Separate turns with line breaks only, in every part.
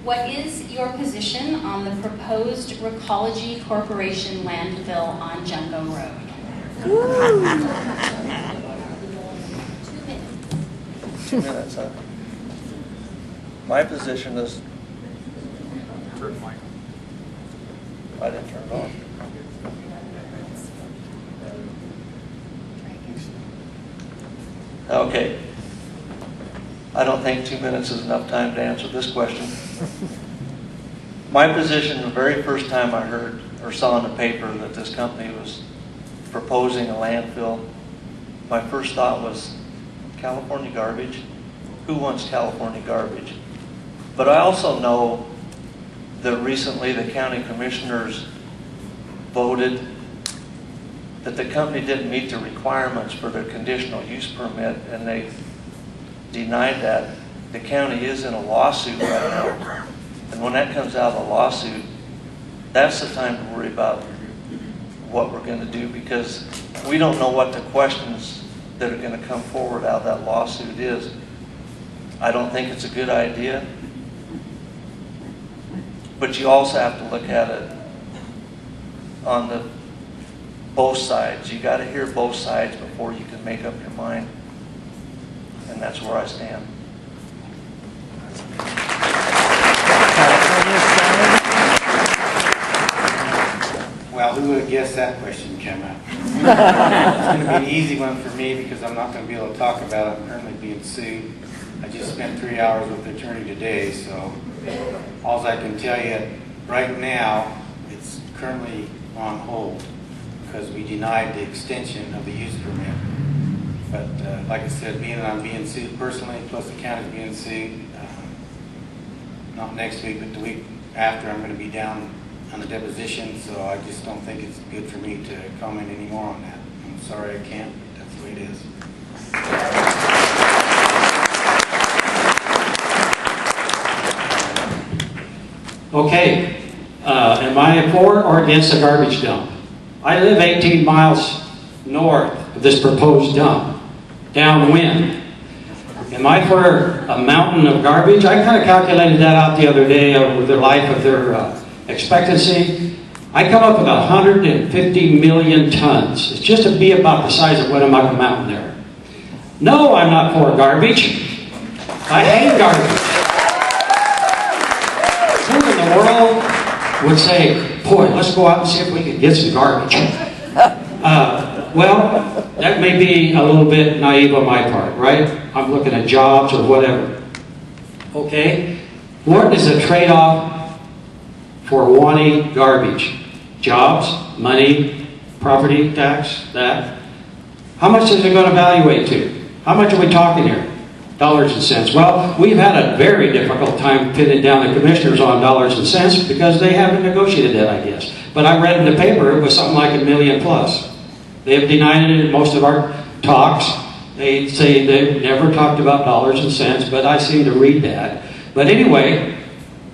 What is your position on the proposed Recology Corporation landfill on Jungo Road?
2 minutes, huh? My position is... I didn't turn it on. Okay. I don't think 2 minutes is enough time to answer this question. My position, the very first time I heard or saw in the paper that this company was proposing a landfill, my first thought was, California garbage? Who wants California garbage? But I also know that recently the county commissioners voted that the company didn't meet the requirements for their conditional use permit, and they denied that. The county is in a lawsuit right now, and when that comes out of the lawsuit, that's the time to worry about what we're going to do, because we don't know what the questions that are going to come forward out of that lawsuit is. I don't think it's a good idea, but you also have to look at it on the both sides. You got to hear both sides before you can make up your mind, and that's where I stand.
Well, who would have guessed that question came up? It's going to be an easy one for me because I'm not going to be able to talk about it. I'm currently being sued. I just spent 3 hours with the attorney today, so all I can tell you right now, it's currently on hold because we denied the extension of the use permit. But like I said, being that I'm being sued personally, plus the county's being sued, not next week, but the week after, I'm going to be down on the deposition, so I just don't think it's good for me to comment anymore on that. I'm sorry I can't, but that's the way it is.
Okay, am I for or against a garbage dump? I live 18 miles north of this proposed dump, downwind. Am I for a mountain of garbage? I kind of calculated that out the other day over the life of their expectancy. I come up with 150 million tons. It's just to be about the size of Winnemucca Mountain there. No, I'm not for garbage. I hate garbage. Who in the world would say, boy, let's go out and see if we can get some garbage? Well, that may be a little bit naive on my part, right? I'm looking at jobs or whatever. Okay? What is the trade-off for wanting garbage? Jobs, money, property tax, that. How much is it going to evaluate to? How much are we talking here? Dollars and cents. Well, we've had a very difficult time pinning down the commissioners on dollars and cents because they haven't negotiated that, I guess. But I read in the paper it was something like $1 million plus. They have denied it in most of our talks. They say they've never talked about dollars and cents, but I seem to read that. But anyway,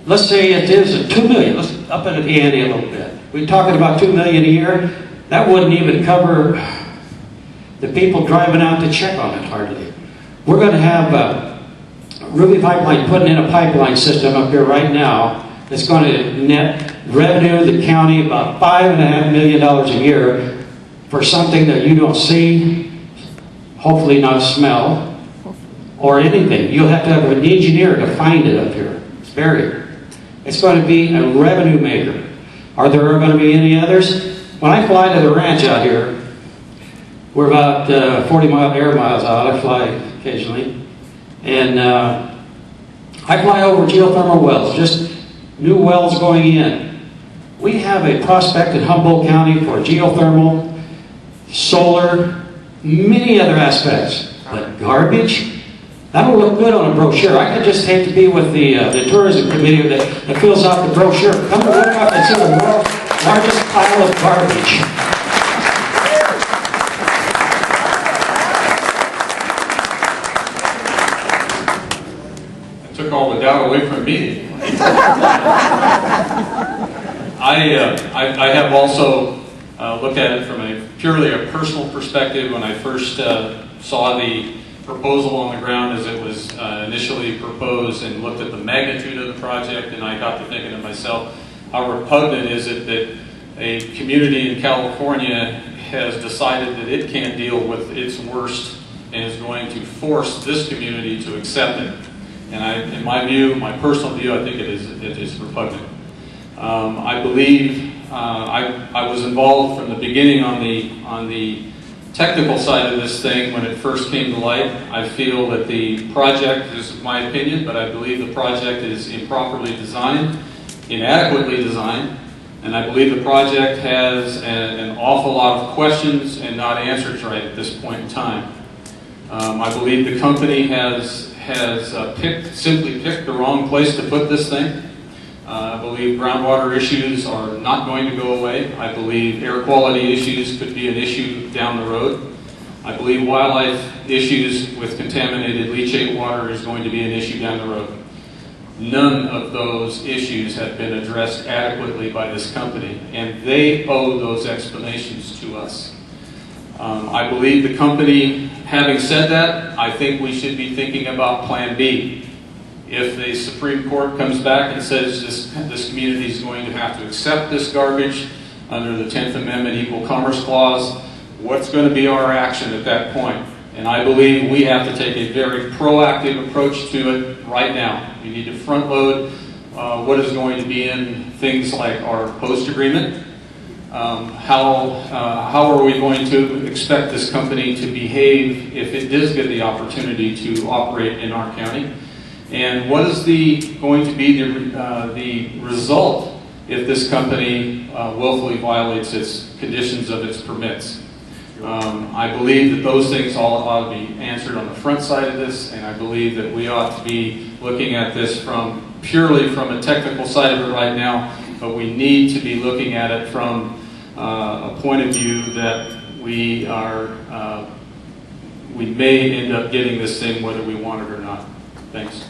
let's say it is $2 million. Let's up it at the ante a little bit. We're talking about $2 million a year. That wouldn't even cover the people driving out to check on it, hardly. We're going to have Ruby Pipeline putting in a pipeline system up here right now that's going to net revenue the county about $5.5 million a year for something that you don't see, hopefully not smell, or anything. You'll have to have an engineer to find it up here. It's buried. It's going to be a revenue maker. Are there going to be any others? When I fly to the ranch out here, we're about 40 air miles out. I fly occasionally. And I fly over geothermal wells, just new wells going in. We have a prospect in Humboldt County for geothermal, solar, many other aspects. But garbage? That'll look good on a brochure. I could just hate to be with the tourism committee that fills out the brochure. Come to look up and see the world's largest pile of garbage.
Took all the doubt away from me. I have also looked at it from purely a personal perspective. When I first saw the proposal on the ground as it was initially proposed and looked at the magnitude of the project, and I got to thinking to myself, how repugnant is it that a community in California has decided that it can't deal with its worst and is going to force this community to accept it. And in my view, my personal view, I think it is repugnant. I believe I was involved from the beginning on the technical side of this thing when it first came to light. I feel that the project, this is my opinion, but I believe the project is improperly designed, inadequately designed, and I believe the project has an awful lot of questions and not answers right at this point in time. I believe the company has simply picked the wrong place to put this thing. I believe groundwater issues are not going to go away. I believe air quality issues could be an issue down the road. I believe wildlife issues with contaminated leachate water is going to be an issue down the road. None of those issues have been addressed adequately by this company, and they owe those explanations to us. I believe the company, having said that, I think we should be thinking about Plan B. If the Supreme Court comes back and says this community is going to have to accept this garbage under the 10th Amendment Equal Commerce Clause, what's going to be our action at that point? And I believe we have to take a very proactive approach to it right now. We need to front load what is going to be in things like our host agreement. How are we going to expect this company to behave if it does get the opportunity to operate in our county? And what is going to be the result if this company willfully violates its conditions of its permits? I believe that those things all ought to be answered on the front side of this, and I believe that we ought to be looking at this purely from a technical side of it right now, but we need to be looking at it from a point of view that we may end up getting this thing whether we want it or not. Thanks.